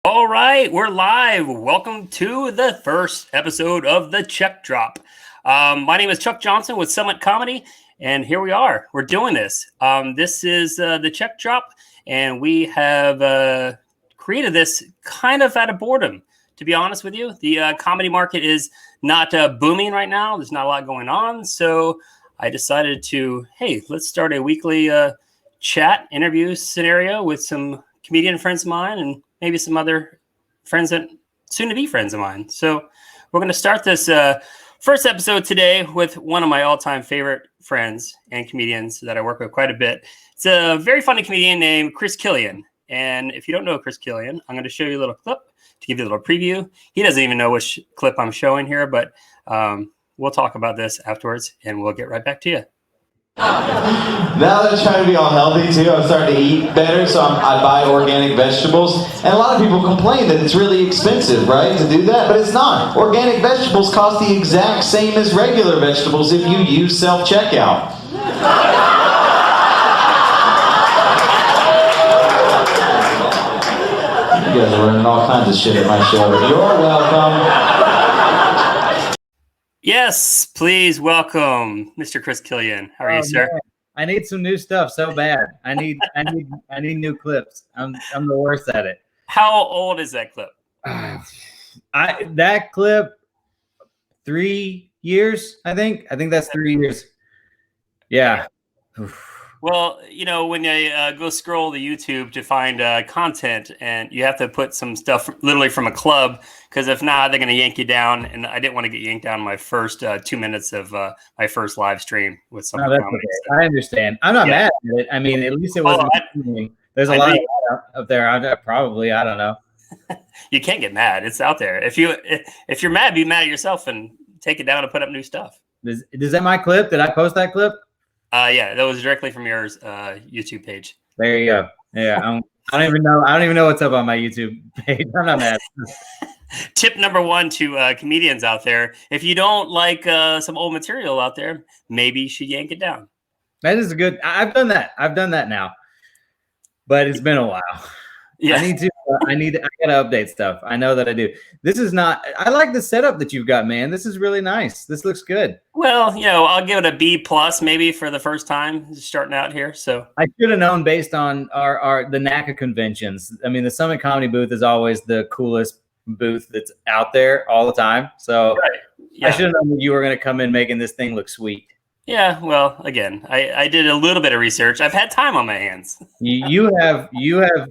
All right, we're live. Welcome to the first episode of the Check Drop. My name is Chuck Johnson with Summit Comedy, and here we are. We're doing this. This is the Check Drop, and we have created this kind of out of boredom, to be honest with you. The comedy market is not booming right now. There's not a lot going on, so I decided to, hey, let's start a weekly chat interview scenario with some comedian friends of mine and maybe some other friends that soon to be friends of mine. So we're going to start this first episode today with one of my all-time favorite friends and comedians that I work with quite a bit. It's a very funny comedian named Chris Killian. And if you don't know Chris Killian, I'm going to show you a little clip to give you a little preview. He doesn't even know which clip I'm showing here, but we'll talk about this afterwards and we'll get right back to you. Now that I'm trying to be all healthy too, I'm starting to eat better, so I buy organic vegetables. And a lot of people complain that it's really expensive, right, to do that, but it's not. Organic vegetables cost the exact same as regular vegetables if you use self-checkout. You guys are learning all kinds of shit at my show. You're welcome. Yes, please welcome Mr. Chris Killian. How are you, sir? Man. I need some new stuff so bad. I need new clips. I'm the worst at it. How old is that clip? That clip 3 years, I think. I think that's 3 years. Yeah. Well, you know, when you go scroll the YouTube to find content, and you have to put some stuff literally from a club, because if not, they're going to yank you down. And I didn't want to get yanked down my first 2 minutes of my first live stream with some comedy. Okay. I understand. I'm not mad at it. I mean, at least it wasn't. There's a lot of that up there. I don't know. You can't get mad. It's out there. If you're mad, be mad at yourself and take it down and put up new stuff. Is that my clip? Did I post that clip? Yeah, that was directly from your YouTube page. There you go. Yeah, I don't even know what's up on my YouTube page. I'm not mad. Tip number one to comedians out there: if you don't like some old material out there, maybe you should yank it down. That is a good. I've done that. I've done that now, but it's been a while. Yeah, I gotta update stuff. I know that I do. This is not. I like the setup that you've got, man. This is really nice. This looks good. Well, you know, I'll give it a B+ maybe for the first time starting out here. So I should have known based on the NACA conventions. I mean, the Summit Comedy booth is always the coolest booth that's out there all the time. So right. Yeah. I should have known that you were going to come in making this thing look sweet. Yeah, well, again, I did a little bit of research. I've had time on my hands. You have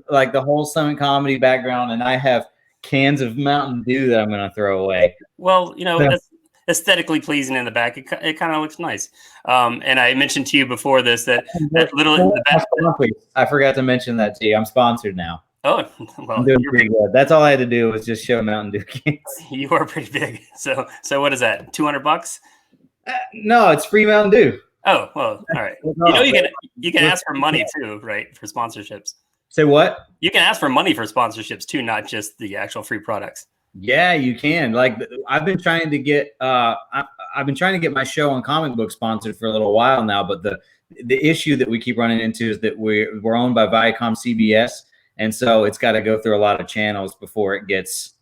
like the whole Summit Comedy background, and I have cans of Mountain Dew that I'm going to throw away. Well, you know, that's aesthetically pleasing in the back. It kind of looks nice. And I mentioned to you before this that little in the back. I forgot to mention that to you. I'm sponsored now. Oh, well, I'm doing pretty good. That's all I had to do was just show Mountain Dew cans. You are pretty big. So what is that? $200? No, it's free Mountain Dew. Oh, well, all right. You know, you can ask for money too, right? For sponsorships. Say what? You can ask for money for sponsorships too, not just the actual free products. Yeah, you can. Like, I've been trying to get my show on Comic Book sponsored for a little while now, but the issue that we keep running into is that we're owned by Viacom CBS, and so it's got to go through a lot of channels before it gets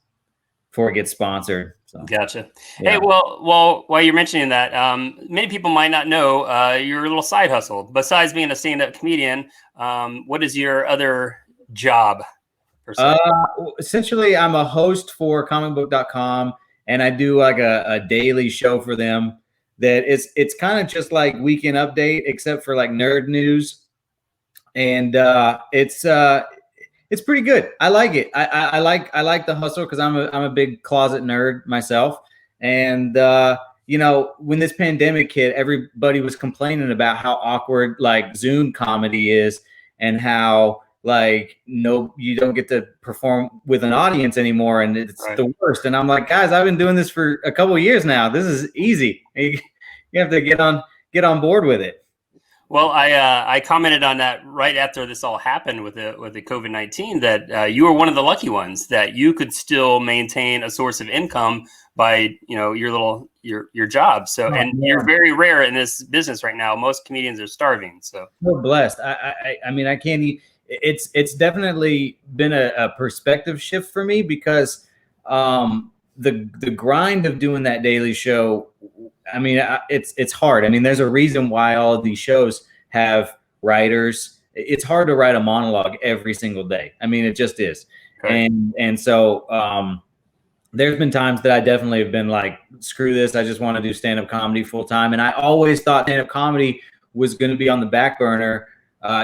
sponsored. So, gotcha. Yeah. Hey, well, while you're mentioning that, many people might not know your little side hustle. Besides being a stand-up comedian, what is your other job? Essentially, I'm a host for Comicbookcom, and I do like a daily show for them. That it's kind of just like Weekend Update, except for like nerd news, and it's pretty good. I like it. I like the hustle because I'm a big closet nerd myself. And you know, when this pandemic hit, everybody was complaining about how awkward like Zoom comedy is, and how like you don't get to perform with an audience anymore, and it's right. The worst. And I'm like, guys, I've been doing this for a couple of years now. This is easy. You have to get on board with it. Well, I commented on that right after this all happened with the COVID-19 that you were one of the lucky ones that you could still maintain a source of income by your job. So and you're very rare in this business right now. Most comedians are starving. So we're blessed. I mean, I can't. it's definitely been a perspective shift for me, because the grind of doing that daily show, I mean, it's hard. I mean, there's a reason why all of these shows have writers. It's hard to write a monologue every single day. I mean, it just is. Okay. And so there's been times that I definitely have been like, screw this, I just want to do stand-up comedy full time. And I always thought stand-up comedy was going to be on the back burner.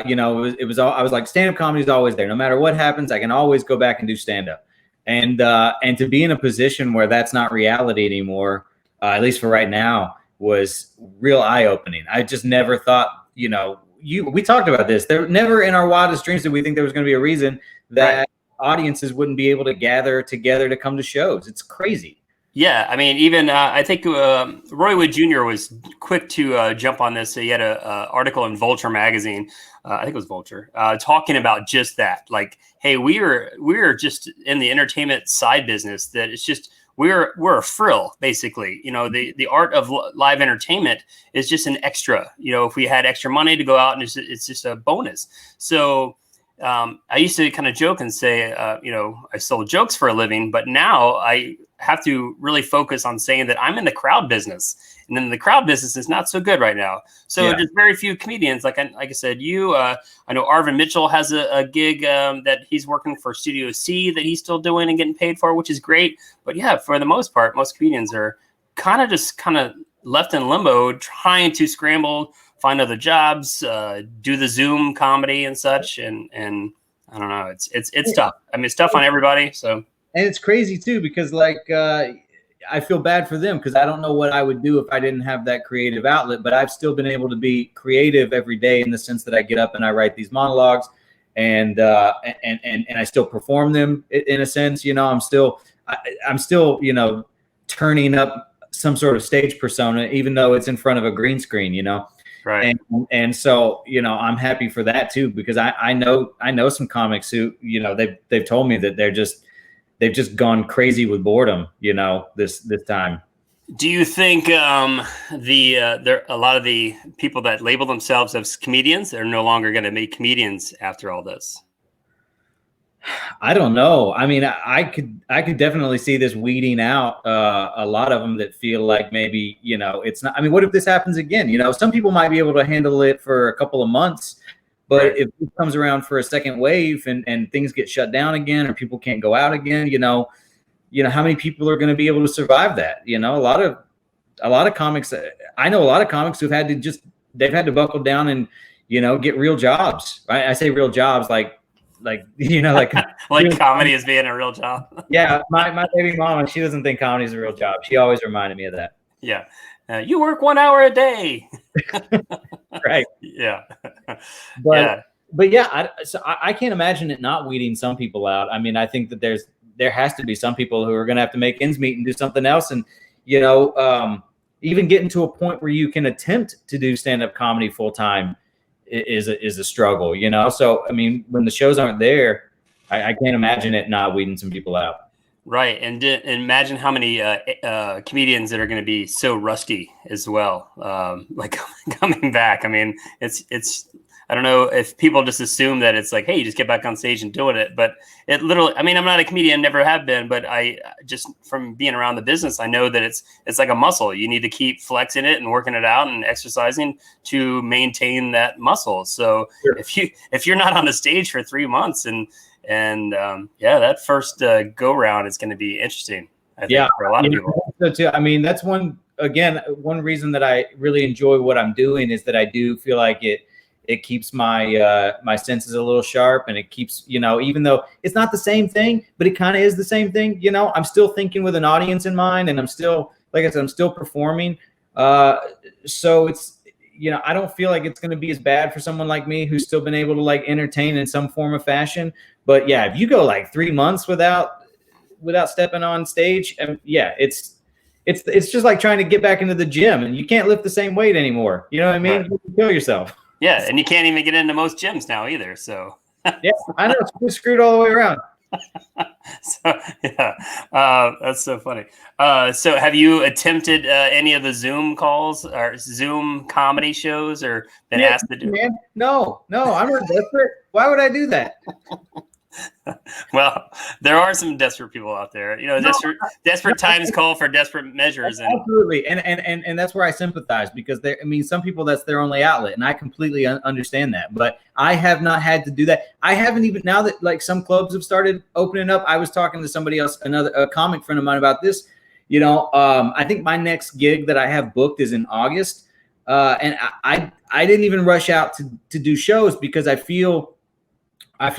You know, I was like, stand-up comedy is always there. No matter what happens, I can always go back and do stand-up. And to be in a position where that's not reality anymore, at least for right now, was real eye-opening. I just never thought, you know, we talked about this. There never in our wildest dreams did we think there was going to be a reason that audiences wouldn't be able to gather together to come to shows. It's crazy. Yeah, I mean, even I think Roy Wood Jr. was quick to jump on this. He had an article in Vulture Magazine, I think it was Vulture, talking about just that. Like, hey, we're just in the entertainment side business. That it's just we're a frill, basically. You know, the art of live entertainment is just an extra. You know, if we had extra money to go out, and it's just a bonus. So I used to kind of joke and say, you know, I sold jokes for a living, but now I have to really focus on saying that I'm in the crowd business, and then the crowd business is not so good right now. So there's very few comedians. Like I said, I know Arvin Mitchell has a gig that he's working for Studio C that he's still doing and getting paid for, which is great. But yeah, for the most part, most comedians are kind of left in limbo, trying to scramble, find other jobs, do the Zoom comedy and such. And I don't know, it's tough. I mean, it's tough on everybody. So. And it's crazy too, because like, I feel bad for them, because I don't know what I would do if I didn't have that creative outlet, but I've still been able to be creative every day, in the sense that I get up and I write these monologues, and I still perform them in a sense. You know, I'm still, you know, turning up some sort of stage persona, even though it's in front of a green screen, you know? Right. And so, you know, I'm happy for that too, because I know some comics who, you know, they've told me that they've just gone crazy with boredom, you know, this time. Do you think there a lot of the people that label themselves as comedians are no longer going to be comedians after all this? I don't know. I mean, I could definitely see this weeding out a lot of them that feel like maybe, you know, it's not. I mean, what if this happens again? You know, some people might be able to handle it for a couple of months. But if it comes around for a second wave and things get shut down again, or people can't go out again, you know, how many people are going to be able to survive that? You know, a lot of comics. I know a lot of comics who've had to buckle down and, you know, get real jobs. Right? I say real jobs, like you know, like like comedy is being a real job. Yeah, my baby mama, she doesn't think comedy is a real job. She always reminded me of that. Yeah. You work 1 hour a day. Right. Yeah. But yeah, I can't imagine it not weeding some people out. I mean, I think that there has to be some people who are going to have to make ends meet and do something else. And, you know, even getting to a point where you can attempt to do stand-up comedy full time is a struggle, you know? So, I mean, when the shows aren't there, I can't imagine it not weeding some people out. Right. And imagine how many comedians that are going to be so rusty as well, like coming back. I mean, it's I don't know if people just assume that it's like, hey, you just get back on stage and doing it. But it literally, I mean, I'm not a comedian, never have been, but I just, from being around the business, I know that it's like a muscle. You need to keep flexing it and working it out and exercising to maintain that muscle. So sure. if you're not on the stage for 3 months and that first go round is going to be interesting, I think, for a lot of people. So too, I mean, that's one reason that I really enjoy what I'm doing is that I do feel like it keeps my my senses a little sharp, and it keeps, you know, even though it's not the same thing, but it kind of is the same thing. You know, I'm still thinking with an audience in mind, and I'm still, like I said, I'm still performing. So it's, you know, I don't feel like it's going to be as bad for someone like me who's still been able to like entertain in some form of fashion. But yeah, if you go like 3 months without stepping on stage, it's just like trying to get back into the gym and you can't lift the same weight anymore. You know what I mean? Right. You can kill yourself. Yeah, and you can't even get into most gyms now either. So yeah, I know, it's screwed all the way around. So yeah, that's so funny. So have you attempted any of the Zoom calls or Zoom comedy shows, or been asked to do? Man, no, I'm not desperate. Why would I do that? Well, there are some desperate people out there. You know, desperate times call for desperate measures. And absolutely, and that's where I sympathize, because I mean, some people, that's their only outlet, and I completely understand that. But I have not had to do that. I haven't even, now that like some clubs have started opening up. I was talking to somebody else, a comic friend of mine, about this. You know, I think my next gig that I have booked is in August, and I didn't even rush out to do shows, because I feel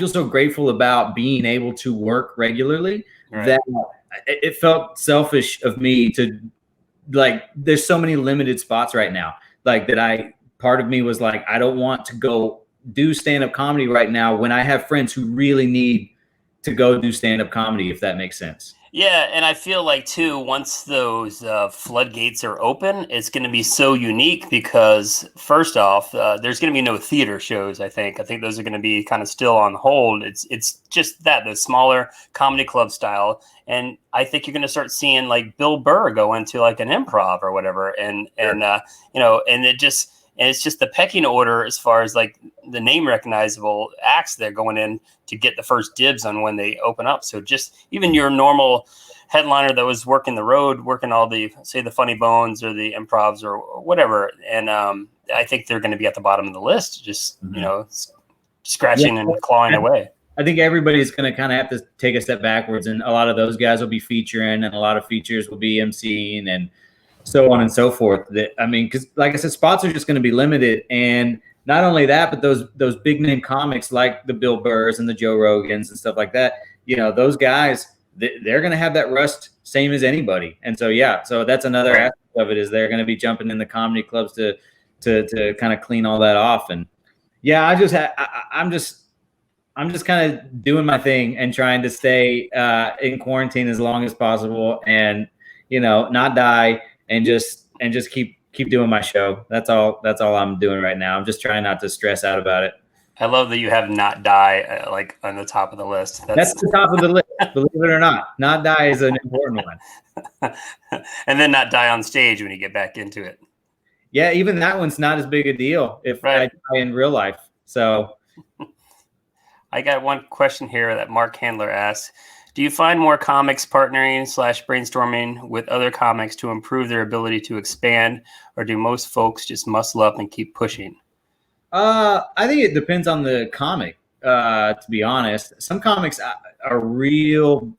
so grateful about being able to work regularly, right, that it felt selfish of me to, like, there's so many limited spots right now, like, that part of me was like, I don't want to go do stand-up comedy right now when I have friends who really need to go do stand-up comedy, if that makes sense. Yeah, and I feel like too, once those floodgates are open, it's going to be so unique, because first off, there's going to be no theater shows. I think those are going to be kind of still on hold. It's just that, the smaller comedy club style, and I think you're going to start seeing like Bill Burr go into like an improv or whatever, and you know, and it's just the pecking order as far as like the name recognizable acts they're going in to get the first dibs on when they open up. So just even your normal headliner that was working the road, working all the, say, the Funny Bones or the improvs or whatever. And I think they're going to be at the bottom of the list, just, you know, scratching and clawing away. I think everybody's going to kind of have to take a step backwards, and a lot of those guys will be featuring, and a lot of features will be emceeing, and so on and so forth. I mean, because like I said, spots are just going to be limited. And not only that, but those big name comics like the Bill Burrs and the Joe Rogans and stuff like that, you know, those guys, they're going to have that rust same as anybody. And so, yeah, so that's another aspect of it, is they're going to be jumping in the comedy clubs to kind of clean all that off. And yeah, I'm just kind of doing my thing and trying to stay in quarantine as long as possible, and, you know, not die, and just keep doing my show. That's all I'm doing right now. I'm just trying not to stress out about it. I love that you have not die like on the top of the list. That's the top of the list, believe it or not. Not die is an important one. And then not die on stage when you get back into it. Yeah, even that one's not as big a deal if I die in real life. So I got one question here that Mark Handler asks. Do you find more comics partnering / brainstorming with other comics to improve their ability to expand, or do most folks just muscle up and keep pushing? I think it depends on the comic, to be honest. Some comics are real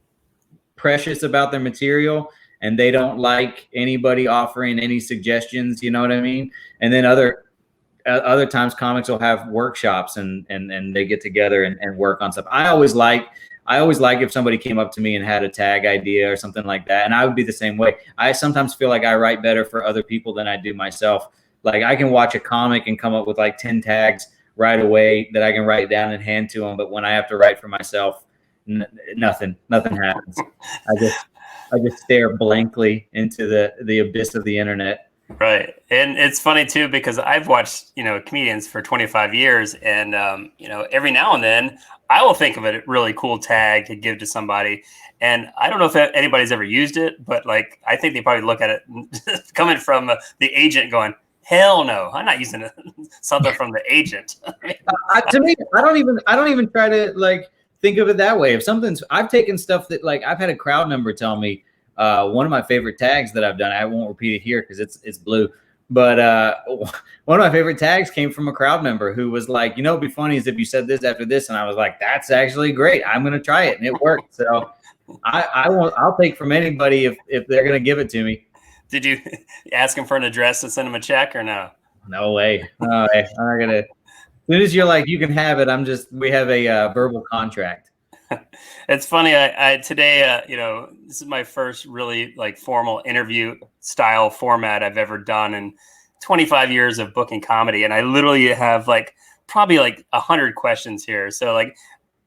precious about their material, and they don't like anybody offering any suggestions, you know what I mean? And then other times comics will have workshops and they get together and work on stuff. I always like if somebody came up to me and had a tag idea or something like that, and I would be the same way. I sometimes feel like I write better for other people than I do myself. Like, I can watch a comic and come up with like 10 tags right away that I can write down and hand to them, but when I have to write for myself, nothing happens. I just stare blankly into the abyss of the internet. Right. And it's funny too, because I've watched, you know, comedians for 25 years, and you know, every now and then I will think of a really cool tag to give to somebody. And I don't know if anybody's ever used it, but like, I think they probably look at it coming from the agent going, hell no, I'm not using something from the agent. To me, I don't even try to like think of it that way. If I've taken stuff that, like, I've had a crowd member tell me, one of my favorite tags that I've done, I won't repeat it here because it's blue, but one of my favorite tags came from a crowd member who was like, you know, it'd be funny is if you said this after this, and I was like, that's actually great, I'm gonna try it, and it worked. So I'll take from anybody if they're gonna give it to me. Did you ask him for an address to send him a check or no? No way. I'm not gonna. As soon as you're like, you can have it, we have a verbal contract. It's funny. I today, you know, this is my first really like formal interview style format I've ever done in 25 years of booking comedy, and I literally have like probably like 100 questions here. So like,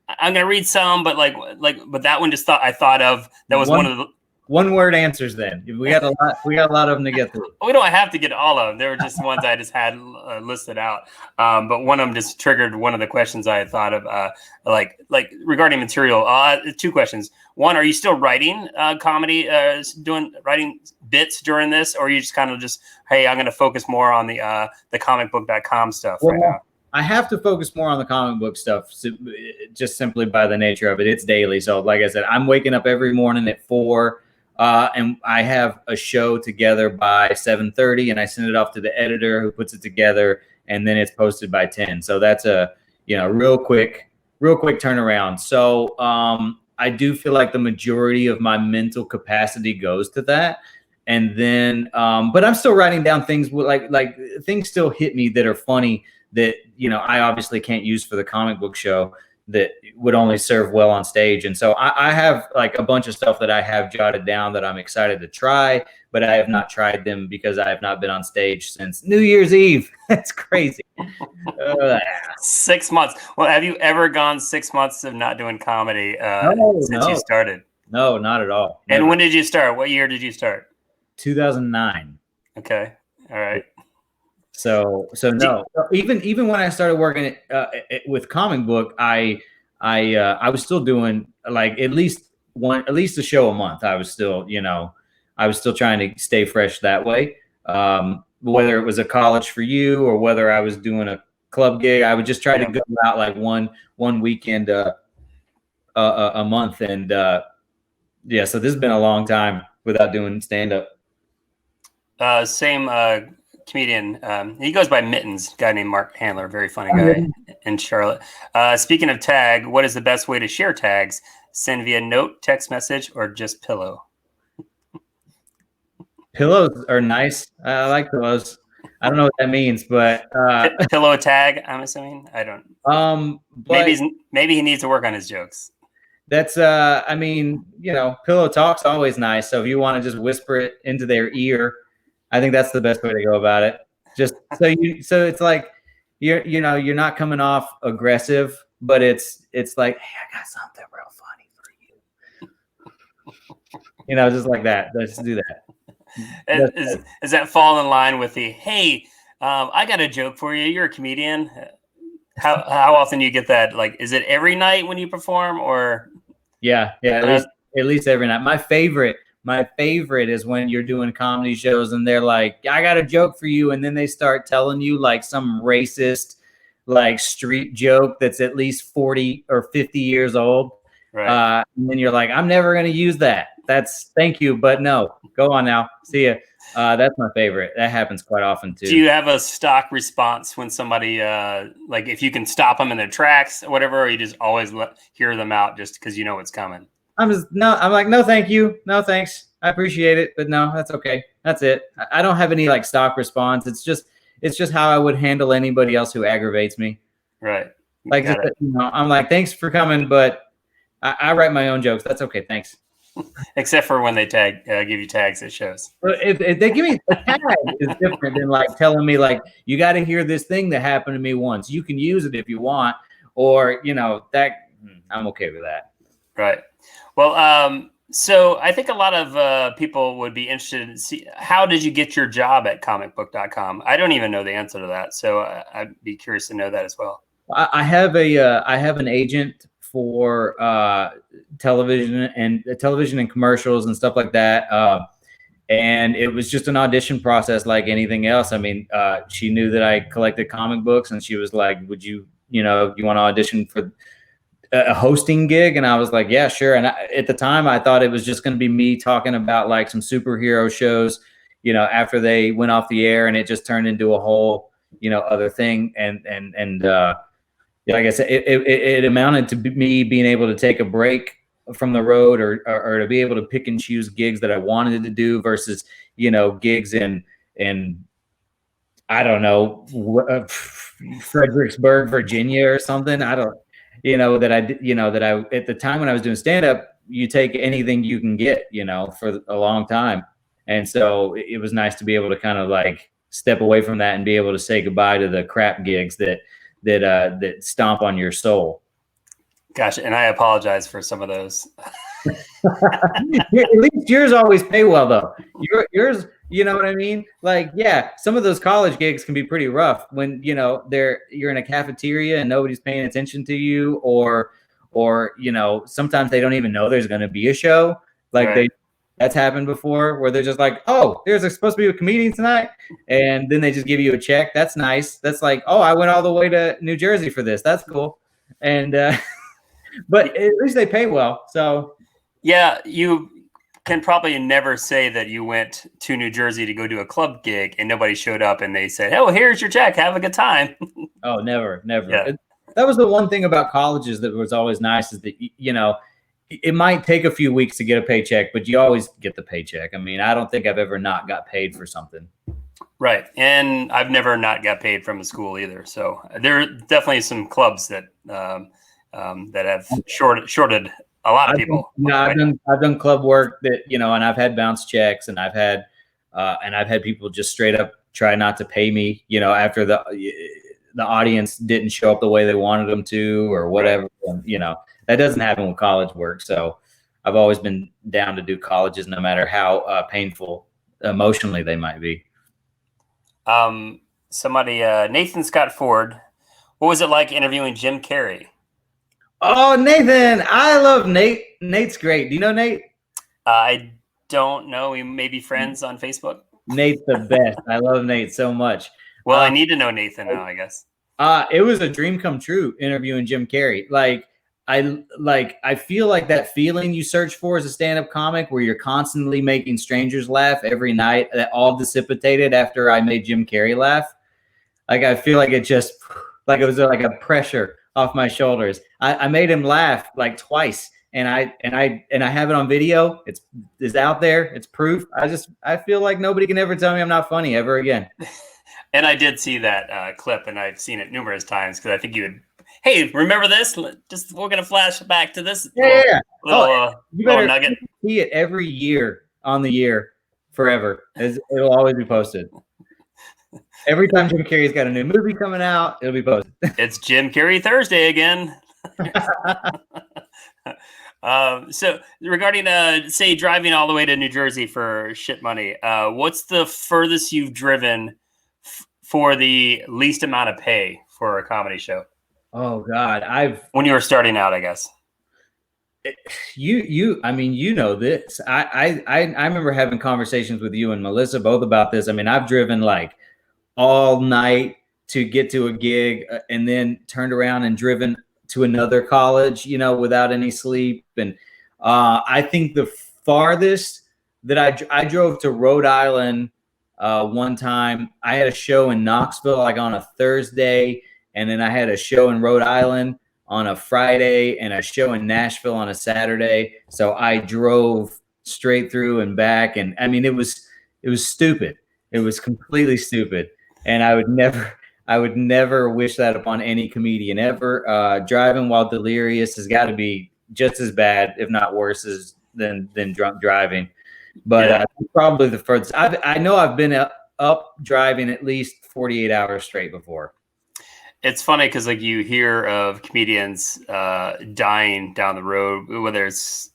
I'm gonna read some, but but that one I thought of that was one of the. one word answers. Then we got a lot. We got a lot of them to get through. We don't have to get all of them. There were just ones I just had listed out. But one of them just triggered one of the questions I had thought of, like regarding material. Two questions. One, are you still writing comedy, writing bits during this, or are you just kind of hey, I'm going to focus more on the comicbook.com stuff right now? I have to focus more on the comic book stuff, just simply by the nature of it. It's daily. So like I said, I'm waking up every morning at 4, and I have a show together by 7:30, and I send it off to the editor who puts it together, and then it's posted by 10. So that's a, real quick turnaround. So I do feel like the majority of my mental capacity goes to that. And then, but I'm still writing down things like things still hit me that are funny that, I obviously can't use for the comic book show that would only serve well on stage. And so I have like a bunch of stuff that I have jotted down that I'm excited to try, but I have not tried them because I have not been on stage since New Year's Eve. That's crazy. 6 months. Well, have you ever gone 6 months of not doing comedy since you started? No, not at all. Never. And when did you start? What year did you start? 2009. Okay. All right. So no. Even when I started working with comic book, I was still doing like at least a show a month. I was still trying to stay fresh that way. Whether it was a college for you or whether I was doing a club gig, I would just try to go out like one weekend a month. And so this has been a long time without doing stand up. Same comedian. He goes by Mittens, guy named Mark Handler, very funny guy in Charlotte. Speaking of tag, what is the best way to share tags? Send via note, text message, or just pillow? Pillows are nice. I like pillows. I don't know what that means, but pillow tag, I'm assuming. I don't. Maybe he needs to work on his jokes. That's pillow talk's always nice. So if you want to just whisper it into their ear, I think that's the best way to go about it. Just so it's like you're not coming off aggressive, but it's like, hey, I got something real funny for you. Just like that. Let's just do that. Does that fall in line with the hey, I got a joke for you? You're a comedian. How often do you get that? Like, is it every night when you perform, or? Yeah, at least every night. My favorite is when you're doing comedy shows and they're like, I got a joke for you, and then they start telling you like some racist like street joke that's at least 40 or 50 years old. Right. And then you're like, I'm never going to use that. Thank you, but no. Go on now. See ya. That's my favorite. That happens quite often too. Do you have a stock response when somebody like if you can stop them in their tracks or whatever, or you just always hear them out just because you know what's coming? I'm like, no, thank you. No, thanks. I appreciate it, but no, that's okay. That's it. I don't have any like stock response. It's just how I would handle anybody else who aggravates me. Right. Like, I'm like, thanks for coming, but I write my own jokes. That's okay. Thanks. Except for when they give you tags at shows. But if they give me a tag, is different than like telling me like, you got to hear this thing that happened to me once. You can use it if you want, or that I'm okay with that. Right. Well, so I think a lot of people would be interested in see how did you get your job at comicbook.com? I don't even know the answer to that, so I'd be curious to know that as well. I have an agent for television and commercials and stuff like that. And it was just an audition process like anything else. I mean, she knew that I collected comic books, and she was like, would you want to audition for a hosting gig? And I was like, yeah, sure. And at the time I thought it was just going to be me talking about like some superhero shows, after they went off the air, and it just turned into a whole, other thing. And like I said, it amounted to me being able to take a break from the road or to be able to pick and choose gigs that I wanted to do versus, gigs in I don't know, Fredericksburg, Virginia or something. I don't, that I at the time when I was doing stand up, you take anything you can get, for a long time. And so it was nice to be able to kind of like step away from that and be able to say goodbye to the crap gigs that stomp on your soul. Gosh, and I apologize for some of those. At least yours always pay well, though. Yours, you know what I mean? Like, yeah, some of those college gigs can be pretty rough when you're in a cafeteria and nobody's paying attention to you, or sometimes they don't even know there's going to be a show. Like Right. that's happened before, where they're just like, oh, there's supposed to be a comedian tonight, and then they just give you a check. That's nice. That's like, oh, I went all the way to New Jersey for this. That's cool. And but at least they pay well. So yeah, you can probably never say that you went to New Jersey to go do a club gig and nobody showed up and they said, "Oh, here's your check. Have a good time." oh, never. Yeah. That was the one thing about colleges that was always nice, is that it might take a few weeks to get a paycheck, but you always get the paycheck. I mean, I don't think I've ever not got paid for something. Right. And I've never not got paid from a school either. So there are definitely some clubs that that have shorted a lot of people. I've done club work that, and I've had bounce checks, and I've had people just straight up try not to pay me, after the audience didn't show up the way they wanted them to, or whatever. Right. And, that doesn't happen with college work. So I've always been down to do colleges, no matter how painful emotionally they might be. Somebody, Nathan Scott Ford, what was it like interviewing Jim Carrey? Oh, Nathan, I love Nate. Nate's great. Do you know Nate? I don't know. We may be friends on Facebook. Nate's the best. I love Nate so much. Well, I need to know Nathan now, I guess. It was a dream come true interviewing Jim Carrey. I feel like that feeling you search for as a stand-up comic, where you're constantly making strangers laugh every night, that all dissipated after I made Jim Carrey laugh. Like, I feel like it was like a pressure off my shoulders. I made him laugh like twice, and I have it on video. It's out there. It's proof. I feel like nobody can ever tell me I'm not funny ever again. And I did see that clip, and I've seen it numerous times, because I think you would. Hey, remember this? We're gonna flash back to this. You better nugget. See it every year on the year forever. It'll always be posted. Every time Jim Carrey's got a new movie coming out, it'll be posted. It's Jim Carrey Thursday again. So regarding, say, driving all the way to New Jersey for shit money, what's the furthest you've driven for the least amount of pay for a comedy show? Oh God, when you were starting out, I guess. I mean, this. I remember having conversations with you and Melissa both about this. I mean, I've driven like all night to get to a gig, and then turned around and driven to another college, without any sleep. And I think the farthest that I drove to Rhode Island one time. I had a show in Knoxville like on a Thursday, and then I had a show in Rhode Island on a Friday and a show in Nashville on a Saturday. So I drove straight through and back. And I mean, it was stupid. It was completely stupid. And I would never wish that upon any comedian ever. Driving while delirious has got to be just as bad, if not worse, than drunk driving. But probably the furthest. I know I've been up driving at least 48 hours straight before. It's funny because like you hear of comedians dying down the road, whether it's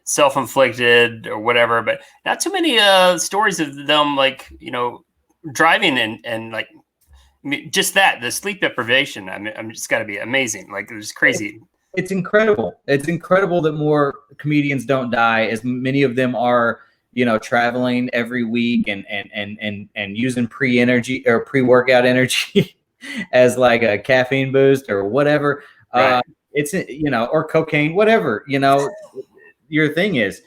self-inflicted or whatever, but not too many stories of them driving and like, I mean, just the sleep deprivation. I mean, it's got to be amazing. Like, it's crazy. It's incredible. It's incredible that more comedians don't die, as many of them are, traveling every week and using pre-workout energy as like a caffeine boost or whatever. Right. It's, or cocaine, whatever, your thing is.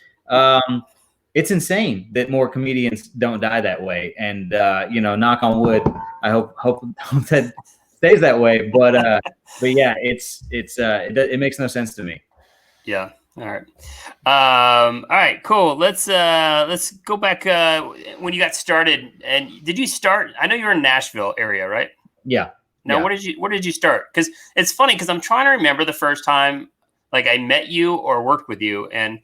It's insane that more comedians don't die that way. And, knock on wood, I hope that stays that way. But yeah, it makes no sense to me. Yeah. All right, cool. Let's go back when you got started. And did you start? I know you're in Nashville area, right? Yeah. Now, where did you start? Because it's funny, because I'm trying to remember the first time like I met you or worked with you, and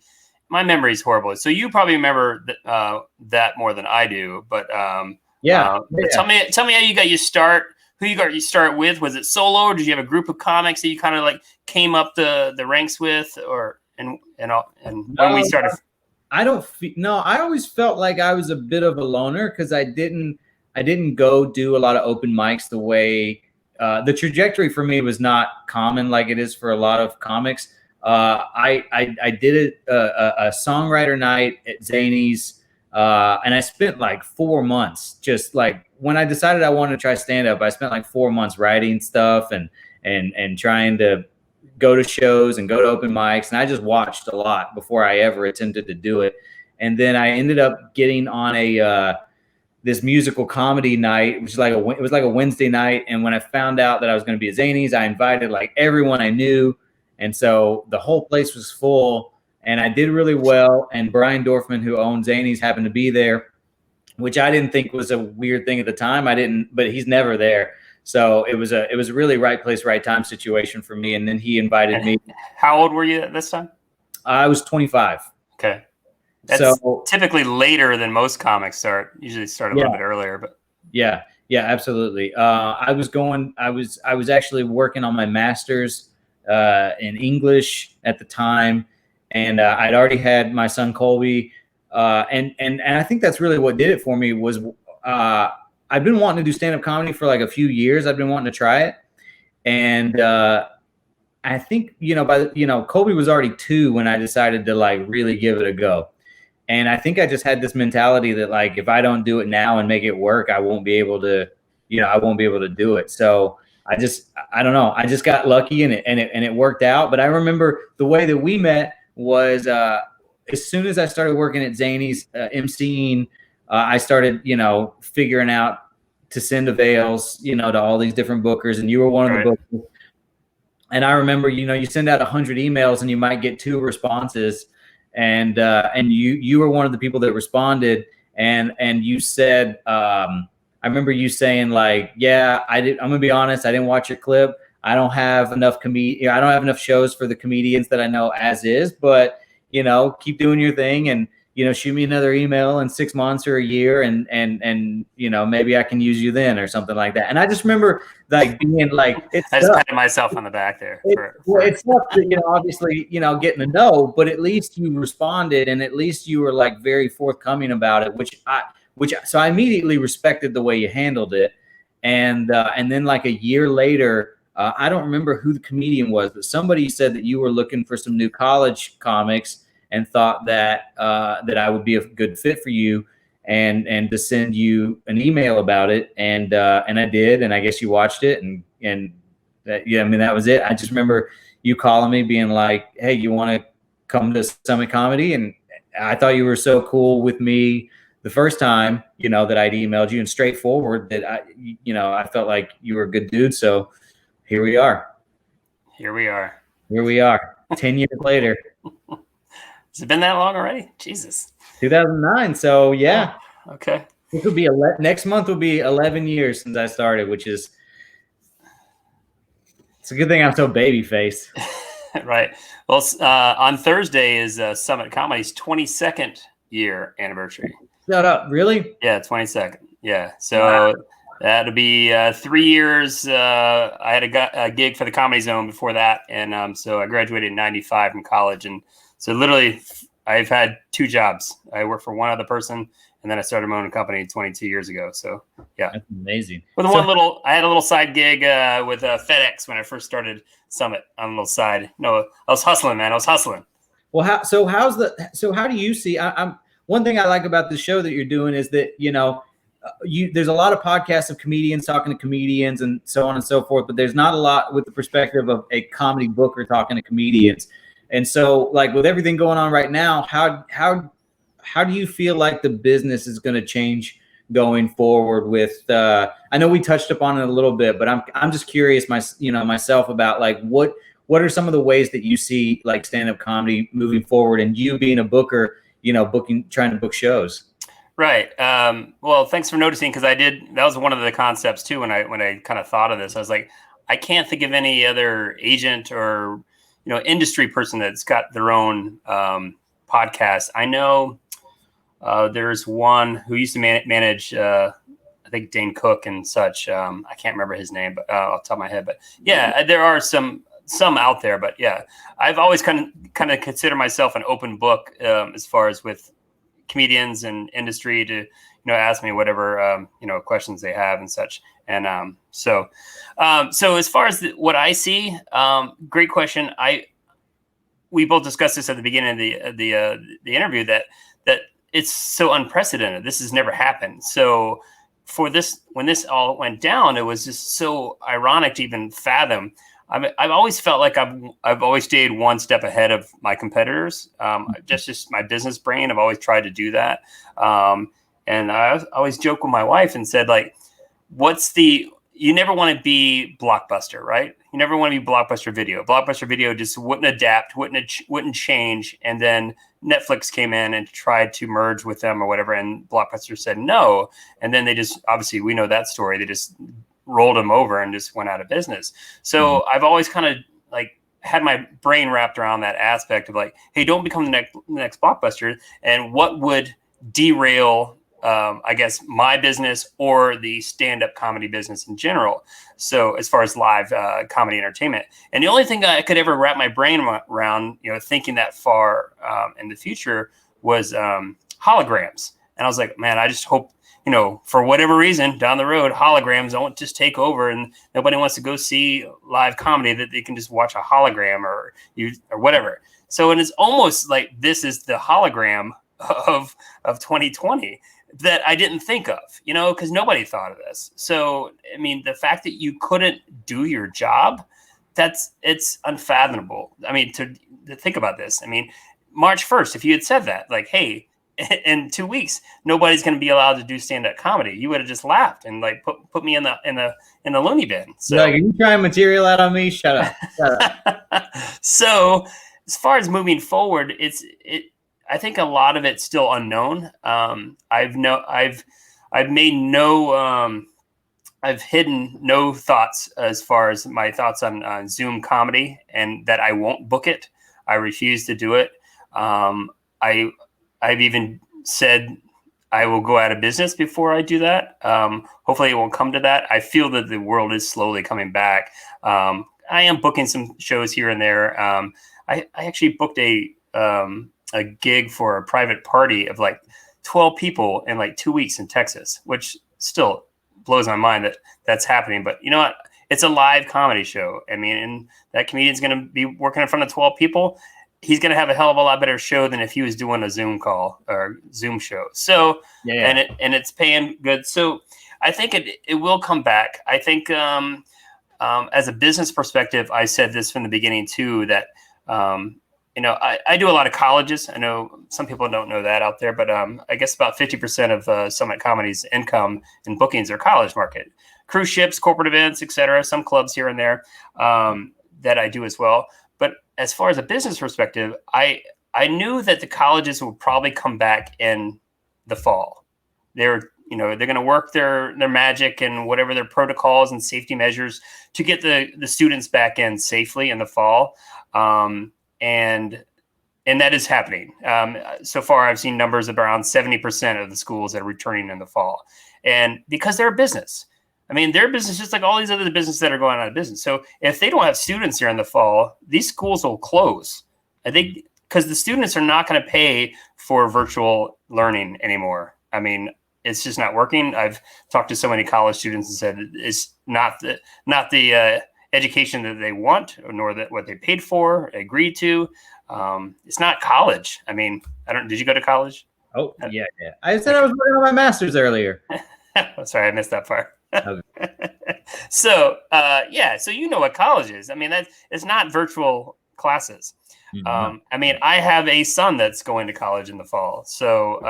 my memory is horrible. So you probably remember that more than I do. But tell me how you got your start. Who you got your start with? Was it solo, or did you have a group of comics that you kind of like came up the ranks with, or when we started? I don't no, I always felt like I was a bit of a loner because I didn't go do a lot of open mics the way the trajectory for me was not common like it is for a lot of comics. I did a songwriter night at Zany's, and I spent like 4 months just like when I decided I wanted to try stand up. I spent like 4 months writing stuff and trying to go to shows and go to open mics, and I just watched a lot before I ever attempted to do it. And then I ended up getting on a this musical comedy night, which is like it was like a Wednesday night. And when I found out that I was going to be at Zany's, I invited like everyone I knew, and so the whole place was full, and I did really well. And Brian Dorfman, who owns Zany's, happened to be there, which I didn't think was a weird thing at the time. But he's never there. So it was a really right place, right time situation for me. And then he invited me. How old were you at this time? I was 25. Okay. That's typically later than most comics start. Usually start a little bit earlier, but yeah, absolutely. I was actually working on my master's in English at the time. And I'd already had my son, Colby. And I think that's really what did it for me was, I've been wanting to do stand-up comedy for like a few years. I've been wanting to try it. And I think, Colby was already 2 when I decided to like really give it a go. And I think I just had this mentality that like, if I don't do it now and make it work, I won't be able to do it. So I don't know. I just got lucky and it worked out. But I remember the way that we met was as soon as I started working at Zany's emceeing, I started, figuring out to send avails, to all these different bookers, and you were one of the bookers. And I remember, you send out 100 emails and you might get 2 responses, and you were one of the people that responded, and you said, I remember you saying like, yeah, I'm gonna be honest, I didn't watch your clip. I don't have enough I don't have enough shows for the comedians that I know as is, but keep doing your thing and shoot me another email in 6 months or a year, and maybe I can use you then or something like that. And I just remember like being like, I just patted myself on the back there. It's tough to, obviously, getting to know, but at least you responded, and at least you were like very forthcoming about it, so I immediately respected the way you handled it. And then like a year later, I don't remember who the comedian was, but somebody said that you were looking for some new college comics and thought that I would be a good fit for you, and to send you an email about it, and I did, and I guess you watched it, and that was it. I just remember you calling me, being like, "Hey, you want to come to Summit Comedy?" And I thought you were so cool with me the first time, that I'd emailed you, and straightforward, that I felt like you were a good dude. So here we are. 10 years later. Has it been that long already? Jesus. 2009. So yeah. Oh, okay. It could be next month will be 11 years since I started, which is, it's a good thing I'm so baby face. Right. Well, on Thursday is Summit Comedy's 22nd year anniversary. Shut up. Really? Yeah. 22nd. Yeah. So that'll be 3 years. I had a gig for the Comedy Zone before that. And so I graduated in 95 from college. And so literally, I've had 2 jobs. I worked for one other person, and then I started my own company 22 years ago. So yeah, that's amazing. With I had a little side gig with FedEx when I first started Summit on a little side. No, I was hustling, man. I was hustling. Well, how do you see? One thing I like about the show that you're doing is that there's a lot of podcasts of comedians talking to comedians and so on and so forth, but there's not a lot with the perspective of a comedy booker talking to comedians. And so, like, with everything going on right now, how do you feel like the business is going to change going forward? With I know we touched upon it a little bit, but I'm just curious myself about like what are some of the ways that you see like stand-up comedy moving forward, and you being a booker, trying to book shows. Right. Well, thanks for noticing, because that was one of the concepts too when I kind of thought of this. I was like, I can't think of any other agent or industry person that's got their own podcast. I know there's one who used to manage, I think, Dane Cook and such. I can't remember his name, but off the top of my head. But yeah, there are some some out there, but yeah, I've always kind of consider myself an open book as far as with comedians and industry to ask me whatever questions they have and such. And so as far as what I see, great question. We both discussed this at the beginning of the interview that it's so unprecedented. This has never happened. So for this, when this all went down, it was just so ironic to even fathom. I've always felt like I've always stayed one step ahead of my competitors. Just my business brain. I've always tried to do that. And I always joke with my wife and said, like, you never want to be Blockbuster, right? You never want to be Blockbuster Video. Blockbuster Video just wouldn't adapt, wouldn't change. And then Netflix came in and tried to merge with them or whatever. And Blockbuster said no. And then they just, obviously we know that story. They just rolled them over and just went out of business. So I've always kind of like had my brain wrapped around that aspect of like, hey, don't become the next Blockbuster. And what would derail I guess my business or the stand-up comedy business in general. So as far as live comedy entertainment, and the only thing I could ever wrap my brain around, thinking that far in the future was holograms. And I was like, man, I just hope, for whatever reason down the road, holograms don't just take over and nobody wants to go see live comedy, that they can just watch a hologram or whatever. So, and it's almost like this is the hologram of 2020. That I didn't think of, because nobody thought of this. So, I mean, the fact that you couldn't do your job, it's unfathomable. I mean, to think about this, I mean, March 1st, if you had said that, like, hey, in 2 weeks, nobody's going to be allowed to do stand-up comedy, you would have just laughed and like put me in the loony bin. So, like, are you trying material out on me? Shut up. So, as far as moving forward, I think a lot of it's still unknown. I've hidden no thoughts as far as my thoughts on Zoom comedy, and that I won't book it. I refuse to do it. I've even said I will go out of business before I do that. Hopefully it won't come to that. I feel that the world is slowly coming back. I am booking some shows here and there. I actually booked a gig for a private party of like 12 people in like 2 weeks in Texas, which still blows my mind that that's happening. But you know what? It's a live comedy show. I mean, and that comedian's going to be working in front of 12 people. He's going to have a hell of a lot better show than if he was doing a Zoom call or Zoom show. So, yeah. And it's paying good. So I think it will come back. I think as a business perspective, I said this from the beginning too, that, I do a lot of colleges. I know some people don't know that out there, but I guess about 50% of Summit Comedy's income and bookings are college market. Cruise ships, corporate events, etc. Some clubs here and there that I do as well. But as far as a business perspective, I knew that the colleges would probably come back in the fall. They're going to work their magic and whatever their protocols and safety measures to get the students back in safely in the fall. And that is happening. So far, I've seen numbers of around 70% of the schools that are returning in the fall. And because they're a business. I mean, they're a business just like all these other businesses that are going out of business. So if they don't have students here in the fall, these schools will close. I think because the students are not going to pay for virtual learning anymore. I mean, it's just not working. I've talked to so many college students and said it's not the education that they want, nor that what they paid for, agreed to. It's not college. I mean, did you go to college? Oh, yeah. I said I was working on my master's earlier. Sorry, I missed that part. So, so what college is. I mean, it's not virtual classes. Mm-hmm. I mean, I have a son that's going to college in the fall. So,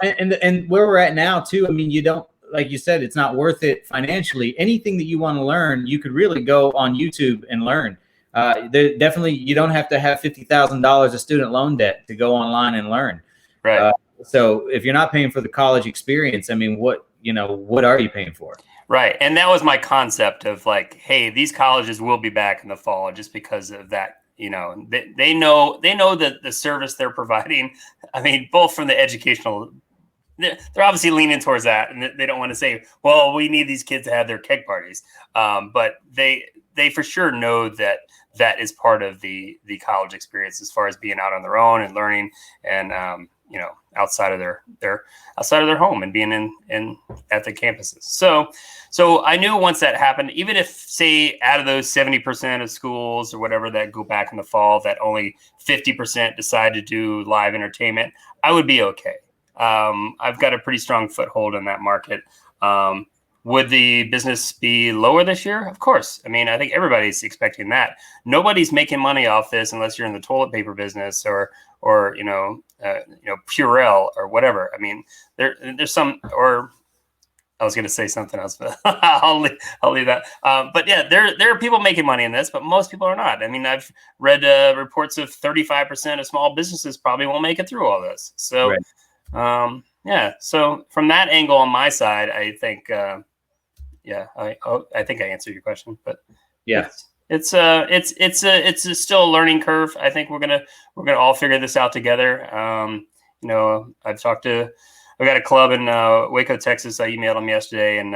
and where we're at now too, I mean, you don't, like you said, it's not worth it financially. Anything that you want to learn, you could really go on YouTube and learn. Definitely, you don't have to have $50,000 of student loan debt to go online and learn. Right. So if you're not paying for the college experience, I mean, what are you paying for? Right. And that was my concept of like, hey, these colleges will be back in the fall just because of that. They know that the service they're providing. I mean, both from the educational, they're obviously leaning towards that, and they don't want to say, well, we need these kids to have their keg parties. But they for sure know that that is part of the college experience as far as being out on their own and learning and outside of their home and being in at the campuses. So I knew once that happened, even if, say, out of those 70% of schools or whatever that go back in the fall, that only 50% decide to do live entertainment, I would be okay. I've got a pretty strong foothold in that market. Would the business be lower this year? Of course. I mean, I think everybody's expecting that. Nobody's making money off this unless you're in the toilet paper business or Purell or whatever. I mean, there's some, or I was going to say something else, but I'll leave that. But yeah, there are people making money in this, but most people are not. I mean, I've read reports of 35% of small businesses probably won't make it through all this. So, right. Yeah. So from that angle on my side, I think, I think I answered your question, but yeah, it's still a learning curve. I think we're gonna all figure this out together. I've got a club in Waco, Texas. I emailed them yesterday, and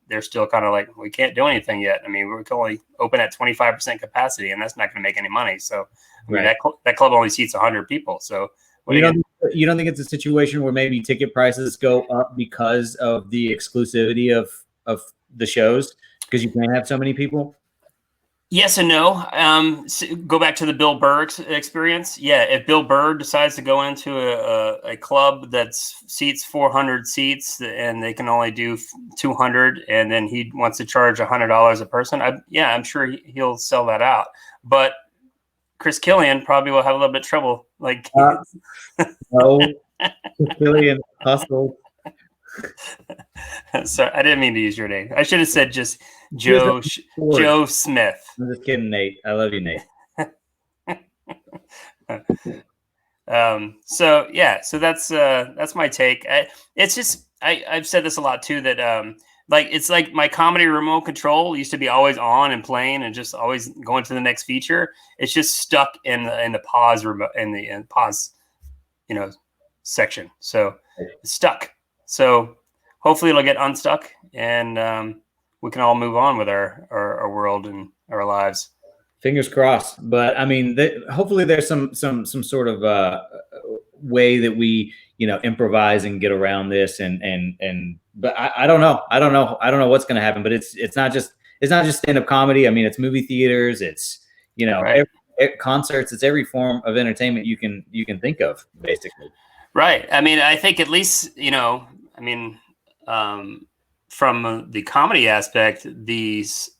they're still kind of like, we can't do anything yet. I mean, we're only open at 25% capacity, and that's not going to make any money. So I mean, that club only seats 100 people. So you don't think it's a situation where maybe ticket prices go up because of the exclusivity of the shows, because you can't have so many people? Yes and no. Go back to the Bill Burr experience. Yeah, if Bill Burr decides to go into a club that seats 400 seats and they can only do 200, and then he wants to charge $100 a person, I'm sure he'll sell that out. But Chris Killian probably will have a little bit of trouble. Like, no, Killian hustle. Sorry, I didn't mean to use your name. I should have said just Joe Smith. I'm just kidding, Nate. I love you, Nate. So that's my take. I've said this a lot too, that it's like my comedy remote control used to be always on and playing and just always going to the next feature. It's just stuck in the pause remote in the pause, section. So it's stuck. So hopefully it'll get unstuck and we can all move on with our world and our lives. Fingers crossed. But I mean, hopefully there's some sort of way that we improvise and get around this. But I don't know. I don't know what's going to happen. But it's not just stand-up comedy. I mean, it's movie theaters. It's right. Concerts. It's every form of entertainment you can think of, basically. Right. I mean, I think at least from the comedy aspect, these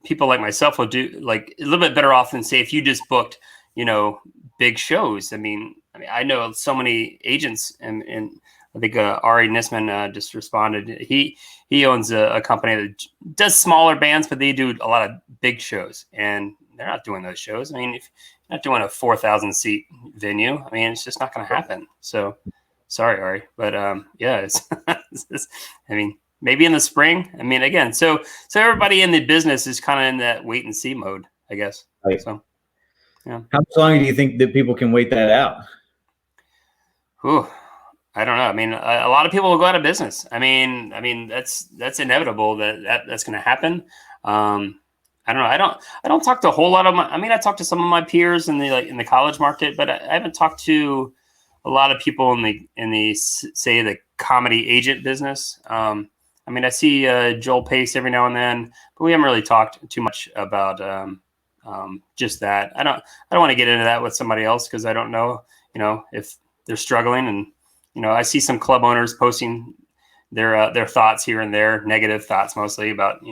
people like myself will do like a little bit better off than, say, if you just booked, big shows. I mean, I know so many agents, and I think Ari Nisman just responded. He owns a company that does smaller bands, but they do a lot of big shows, and they're not doing those shows. I mean, if you're not doing a 4,000 seat venue, I mean, it's just not going to happen. So sorry, Ari, but it's I mean, maybe in the spring. I mean, again, so everybody in the business is kind of in that wait and see mode, I guess. Right. So, yeah. How much longer do you think that people can wait that out? Whew, I don't know. I mean, a lot of people will go out of business. I mean, that's inevitable that's going to happen. I don't know. I don't talk to a whole lot of I talk to some of my peers in the college market, but I haven't talked to a lot of people in the say the comedy agent business. I see Joel Pace every now and then, but we haven't really talked too much about just that. I don't want to get into that with somebody else because I don't know, if they're struggling. And I see some club owners posting their thoughts here and there, negative thoughts mostly about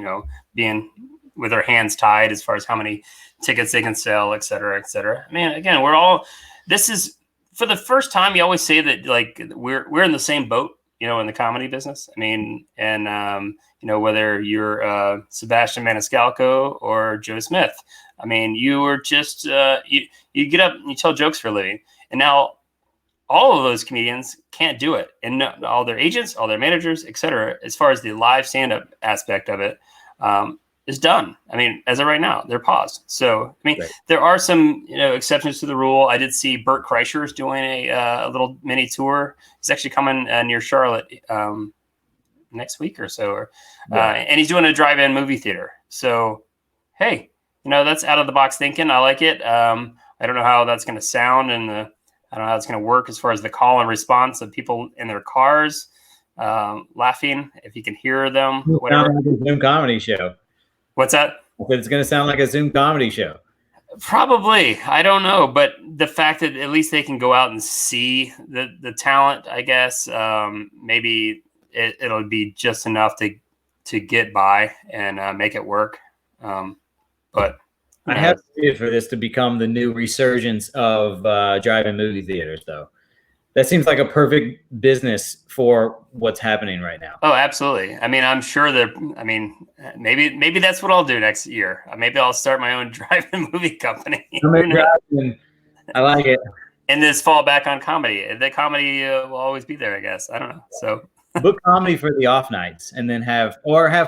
being with their hands tied as far as how many tickets they can sell, et cetera, et cetera. I mean, again, this is for the first time. You always say that like we're in the same boat, in the comedy business. I mean, and whether you're Sebastian Maniscalco or Joe Smith, I mean, you were just you get up and you tell jokes for a living, and now all of those comedians can't do it, and all their agents, all their managers, et cetera, as far as the live stand-up aspect of it, is done. I mean, as of right now, they're paused. So, I mean, right. There are some, exceptions to the rule. I did see Bert Kreischer is doing a little mini tour. He's actually coming near Charlotte next week or so, and he's doing a drive-in movie theater. So, hey, That's out of the box thinking. I like it. I don't know how that's going to sound, and I don't know how it's going to work as far as the call and response of people in their cars laughing. If you can hear them, whatever. Like a Zoom comedy show. What's that? It's going to sound like a Zoom comedy show. Probably. I don't know, but the fact that at least they can go out and see the talent, I guess, maybe it'll be just enough to get by and make it work. But I have waited for this to become the new resurgence of drive-in movie theaters, though. That seems like a perfect business for what's happening right now. Oh, absolutely. I mean, I'm sure that. I mean, maybe that's what I'll do next year. Maybe I'll start my own drive-in movie company. I like it. And this fall back on comedy. The comedy will always be there, I guess. I don't know. So book comedy for the off nights, and then have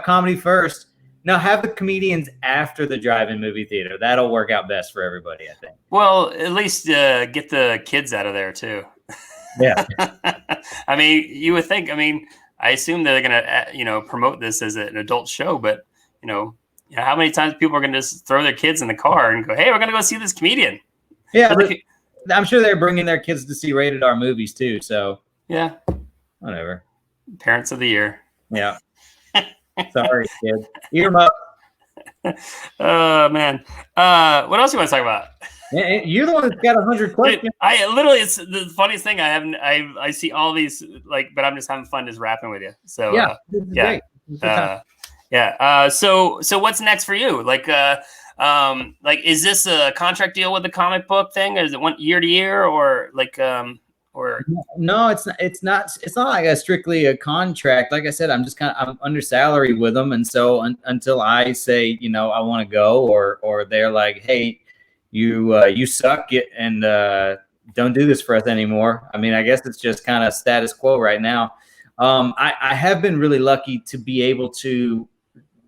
comedy first. No, have the comedians after the drive-in movie theater. That'll work out best for everybody, I think. Well, at least get the kids out of there too. Yeah. I mean, you would think. I mean, I assume they're gonna promote this as an adult show, but how many times people are gonna just throw their kids in the car and go, "Hey, we're gonna go see this comedian." Yeah, but I'm sure they're bringing their kids to see rated R movies too. So yeah, whatever. Parents of the year. Yeah. Sorry, kid. Eat them up. Oh man. What else do you want to talk about? You're the one that's got 100 questions. I literally, it's the funniest thing. I see all these but I'm just having fun just rapping with you. So So what's next for you? Like is this a contract deal with the comic book thing? Is it one year to year or or no, it's not like a strictly a contract. Like I said, I'm under salary with them, and so until I say I want to go, or they're like, hey, you suck, and don't do this for us anymore. I mean, I guess it's just kind of status quo right now. I have been really lucky to be able to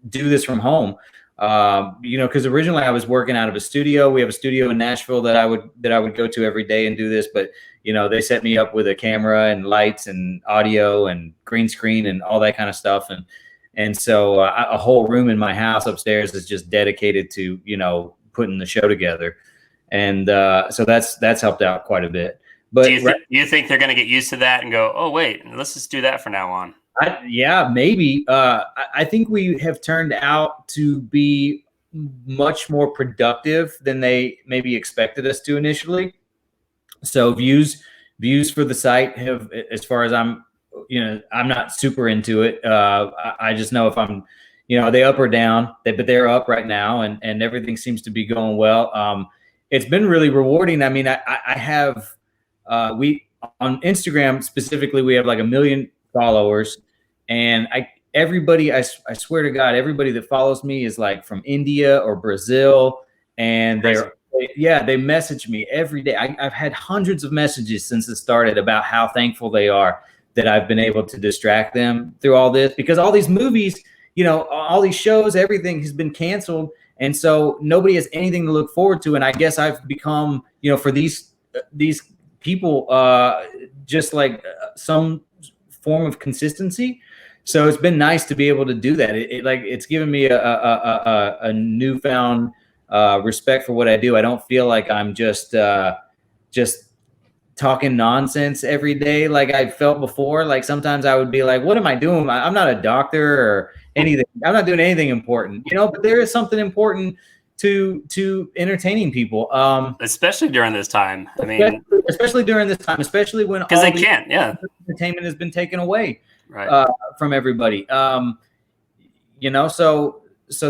do this from home. Because originally I was working out of a studio. We have a studio in Nashville that I would go to every day and do this, but they set me up with a camera and lights and audio and green screen and all that kind of stuff, and so a whole room in my house upstairs is just dedicated to putting the show together, and so that's helped out quite a bit. But do you think they're going to get used to that and go, oh wait, let's just do that from now on? Yeah, maybe. I think we have turned out to be much more productive than they maybe expected us to initially. So views for the site have, as far as I'm not super into it. I just know if I'm, are they up or down? But they're up right now, and everything seems to be going well. It's been really rewarding. I mean, I have we on Instagram specifically, we have like 1 million followers, and everybody, I swear to God, everybody that follows me is like from India or Brazil, and they message me every day. I've had hundreds of messages since it started about how thankful they are that I've been able to distract them through all this, because all these movies, all these shows, everything has been canceled, and so nobody has anything to look forward to. And I guess I've become, for these people, just like some form of consistency. So it's been nice to be able to do that. It's given me a newfound respect for what I do. I don't feel like I'm just talking nonsense every day like I felt before. Like sometimes I would be like, what am I doing? I'm not a doctor or anything. I'm not doing anything important, but there is something important to entertaining people, especially during this time. Especially during this time, especially when because they can't, entertainment has been taken away right from everybody. So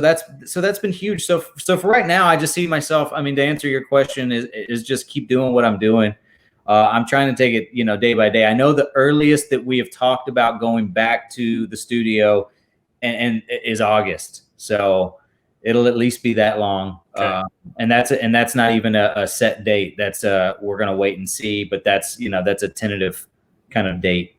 that's been huge. So for right now, I just see myself. I mean, to answer your question is just keep doing what I'm doing. I'm trying to take it, day by day. I know the earliest that we have talked about going back to the studio and is August. So it'll at least be that long. Okay. And that's not even a set date. That's we're going to wait and see, but that's a tentative kind of date.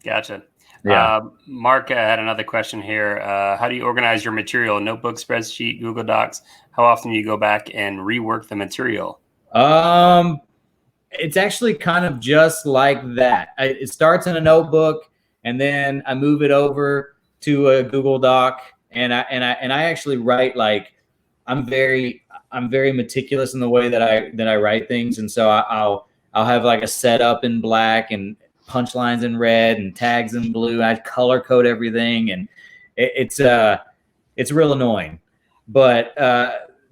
Gotcha. Yeah. Mark had another question here. How do you organize your material? Notebook, spreadsheet, Google Docs? How often do you go back and rework the material? It's actually kind of just like that. It starts in a notebook, and then I move it over to a Google Doc, and I actually write like I'm very meticulous in the way that I write things, and so I'll have like a setup in black and punchlines in red and tags in blue. I color code everything, and it's real annoying, but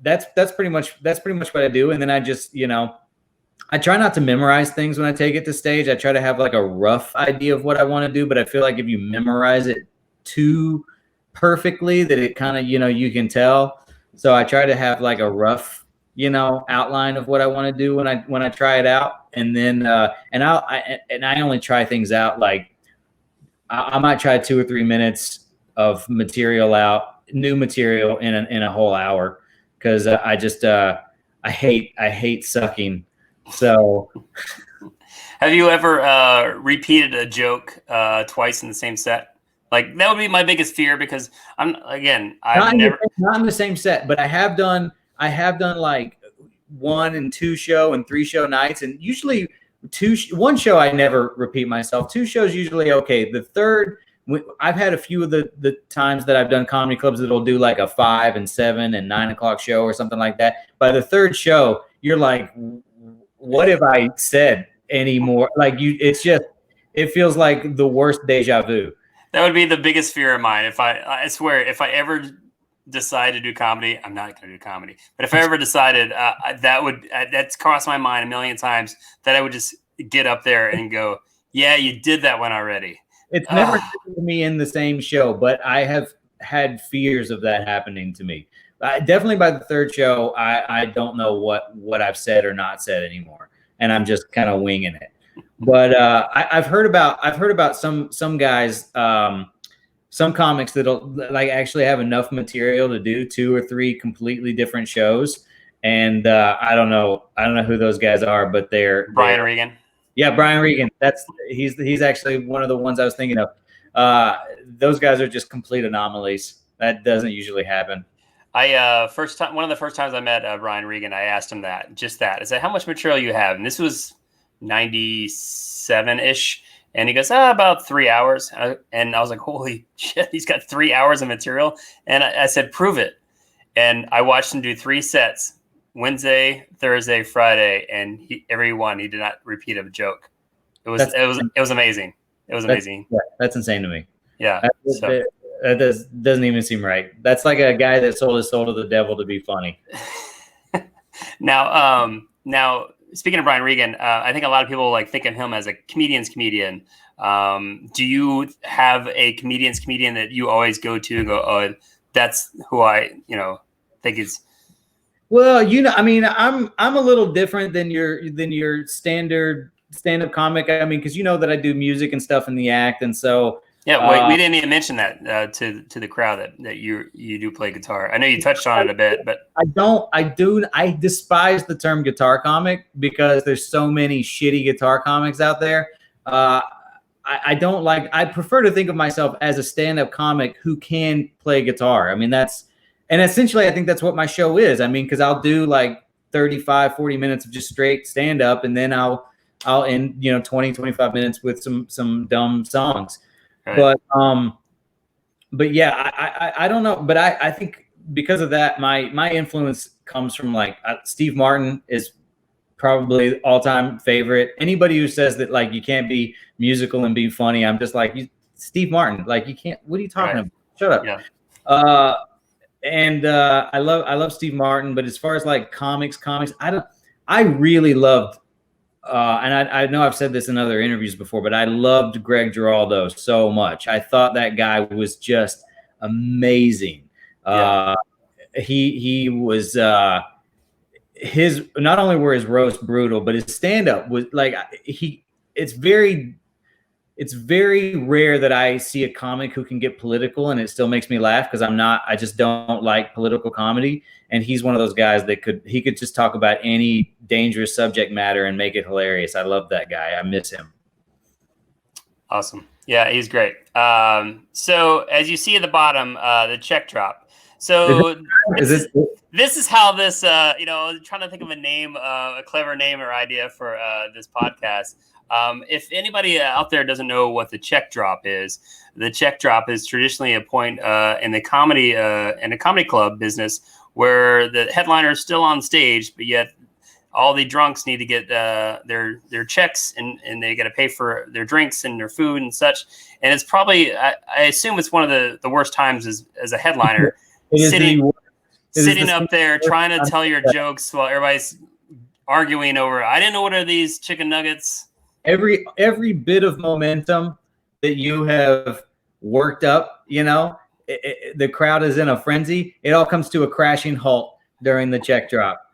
that's pretty much what I do. And then I just, I try not to memorize things when I take it to stage. I try to have like a rough idea of what I want to do, but I feel like if you memorize it too perfectly, that it kind of, you can tell. So I try to have like a rough, outline of what I want to do when I try it out. And then and I only try things out like I might try 2 or 3 minutes of material out, new material in a whole hour, because I just I hate sucking. So, have you ever repeated a joke twice in the same set? Like that would be my biggest fear, because I've never not in the same set, but I have done like 1 and 2 show and 3 show nights, and usually 1 show I never repeat myself. 2 shows usually okay. The third, I've had a few of the times that I've done comedy clubs that'll do like a 5 and 7 and 9 o'clock show or something like that. By the third show, you're like, what have I said anymore? Like it feels like the worst deja vu. That would be the biggest fear of mine. I swear, if I ever decide to do comedy, I'm not going to do comedy. But if I ever decided, that's crossed my mind a million times, that I would just get up there and go, yeah, you did that one already. It's never happened to me in the same show, but I have had fears of that happening to me. Definitely by the third show, I don't know what I've said or not said anymore, and I'm just kind of winging it. But I've heard about some guys, some comics that'll like actually have enough material to do 2 or 3 completely different shows, and I don't know who those guys are, but they're Brian Regan. Yeah, Brian Regan. He's actually one of the ones I was thinking of. Those guys are just complete anomalies. That doesn't usually happen. One of the first times I met Brian Regan, I asked him that. I said, how much material you have? And this was 97-ish. And he goes, about 3 hours. And I was like, holy shit, he's got 3 hours of material. And I said, prove it. And I watched him do 3 sets, Wednesday, Thursday, Friday. And every one, he did not repeat a joke. It was amazing. It was amazing. That's insane to me. Yeah. That doesn't even seem right. That's like a guy that sold his soul to the devil to be funny. Now, speaking of Brian Regan, I think a lot of people like think of him as a comedian's comedian. Do you have a comedian's comedian that you always go to and go, oh, that's who I, think is? Well, I mean, I'm a little different than your standard stand-up comic. I mean, because that I do music and stuff in the act, and so. Yeah, we didn't even mention that to the crowd that you do play guitar. I know you touched on it a bit, but I despise the term guitar comic because there's so many shitty guitar comics out there. I prefer to think of myself as a stand-up comic who can play guitar. I mean, and essentially I think that's what my show is. I mean, because I'll do like 35, 40 minutes of just straight stand-up, and then I'll end 20, 25 minutes with some dumb songs. Right. But yeah, I don't know. But I think because of that, my influence comes from like Steve Martin is probably all-time favorite. Anybody who says that like you can't be musical and be funny, I'm just like, Steve Martin, like you can't. What are you talking about? Shut up. Yeah. And I love Steve Martin. But as far as like comics, I really loved. And I know I've said this in other interviews before, but I loved Greg Giraldo so much. I thought that guy was just amazing. Yeah. He was not only were his roasts brutal, but his stand-up was like it's very rare that I see a comic who can get political and it still makes me laugh, because I just don't like political comedy. And he's one of those guys that could just talk about any dangerous subject matter and make it hilarious. I love that guy. I miss him. Awesome. Yeah, he's great. So as you see at the bottom, the check drop. So this is how this, trying to think of a name, a clever name or idea for this podcast. If anybody out there doesn't know what the check drop is, the check drop is traditionally a point in the comedy club business where the headliner is still on stage, but yet all the drunks need to get their checks and they got to pay for their drinks and their food and such. And it's probably, I assume it's one of the worst times as a headliner sitting up there trying to tell your jokes while everybody's arguing over, I didn't order these chicken nuggets. Every bit of momentum that you have worked up, the crowd is in a frenzy. It all comes to a crashing halt during the check drop.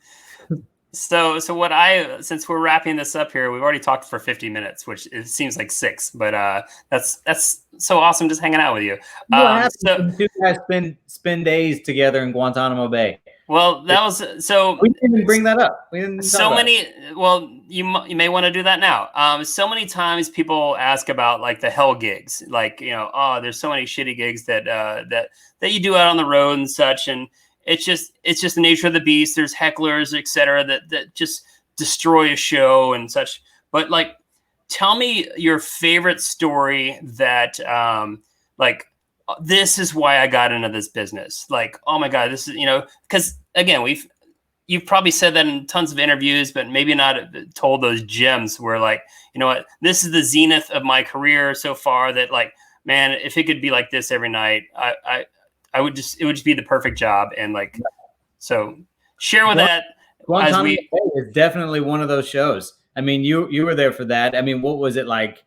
So since we're wrapping this up here, we've already talked for 50 minutes, which it seems like 6, but that's so awesome just hanging out with you. So you guys spend days together in Guantanamo Bay. Well, that was so. We didn't even bring that up. Well, you may want to do that now. So many times people ask about like the hell gigs, like there's so many shitty gigs that you do out on the road and such, and it's just the nature of the beast. There's hecklers, etc., that just destroy a show and such. But like, tell me your favorite story that this is why I got into this business. Like, oh my God, this is, because again, you've probably said that in tons of interviews, but maybe not told those gems where like, you know what, this is the zenith of my career so far that like, man, if it could be like this every night, it would just be the perfect job. And like, so share with that. Guantanamo Bay is definitely one of those shows. I mean, you were there for that. I mean, what was it like?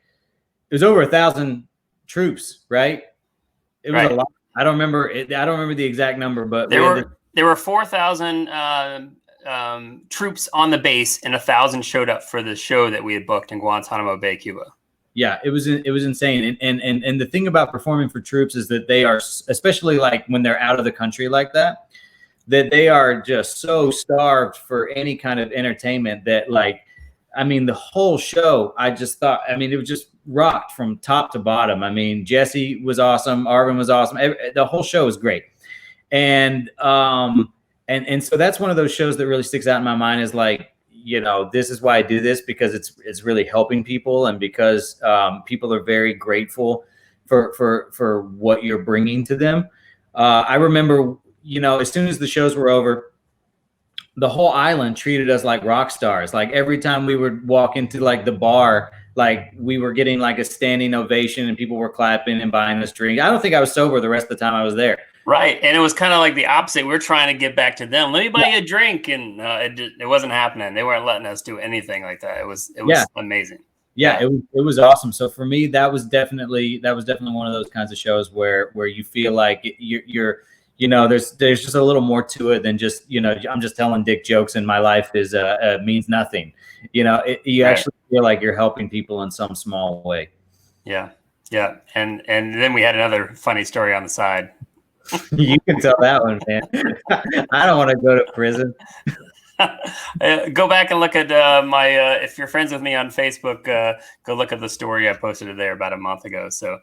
It was over 1,000 troops, right? It was a lot. I don't remember the exact number, but there were 4,000 troops on the base, and 1,000 showed up for the show that we had booked in Guantanamo Bay, Cuba. Yeah, it was insane. And the thing about performing for troops is that they are, especially like when they're out of the country like that they are just so starved for any kind of entertainment that like, I mean, the whole show, I just thought, I mean, it was just rocked from top to bottom. I mean, Jesse was awesome. Arvin was awesome. The whole show was great. And so that's one of those shows that really sticks out in my mind is like, this is why I do this, because it's really helping people. And because people are very grateful for what you're bringing to them. I remember, as soon as the shows were over, the whole island treated us like rock stars. Like every time we would walk into like the bar, like we were getting like a standing ovation and people were clapping and buying us drinks. I don't think I was sober the rest of the time I was there. Right. And it was kind of like the opposite. We were trying to get back to them. Let me buy you a drink. And it wasn't happening. They weren't letting us do anything like that. It was amazing. Yeah, it was awesome. So for me, that was definitely one of those kinds of shows where you feel like you're there's just a little more to it than just, I'm just telling dick jokes and my life is means nothing. You actually feel like you're helping people in some small way. Yeah. Yeah. And then we had another funny story on the side. You can tell that one, man. I don't want to go to prison. Go back and look at my, if you're friends with me on Facebook, go look at the story I posted there about a month ago. So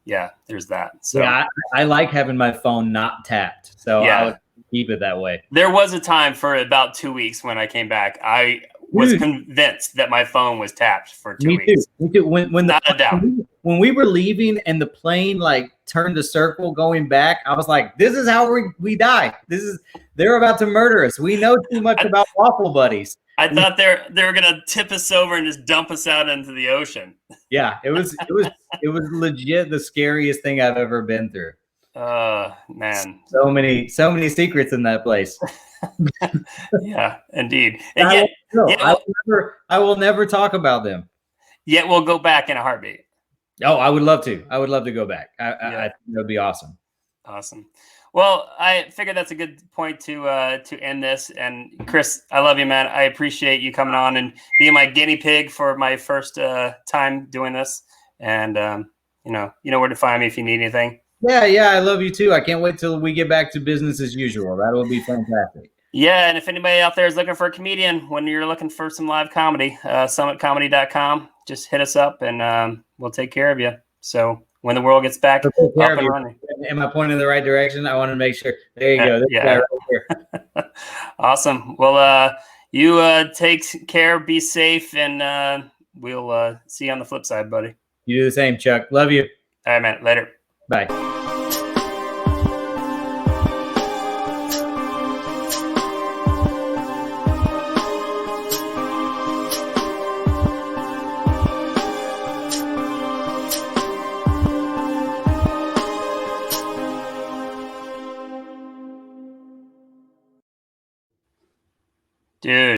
yeah, there's that. So yeah, I like having my phone not tapped. So yeah. I would keep it that way. There was a time for about 2 weeks when I came back, I was convinced that my phone was tapped for 2 weeks. Me too. Not a doubt. When we were leaving and the plane like turned a circle going back, I was like, this is how we die. They're about to murder us. We know too much about waffle buddies. I thought they were gonna tip us over and just dump us out into the ocean. Yeah, it was legit the scariest thing I've ever been through. Man, so many secrets in that place. Yeah, indeed. And I will never talk about them. Yet we'll go back in a heartbeat. Oh, I would love to. I would love to go back. I think that would be awesome. Awesome. Well, I figured that's a good point to end this. And Chris, I love you, man. I appreciate you coming on and being my guinea pig for my first time doing this. And you know where to find me if you need anything. Yeah, I love you too. I can't wait till we get back to business as usual. That will be fantastic. Yeah, and if anybody out there is looking for a comedian, when you're looking for some live comedy, summitcomedy.com, just hit us up and we'll take care of you. So when the world gets back up and running. Am I pointing in the right direction? I want to make sure. There you go. Yeah. Right here. Awesome. Well, you take care, be safe, and we'll see you on the flip side, buddy. You do the same, Chuck. Love you. All right, man. Later. Bye. Dude.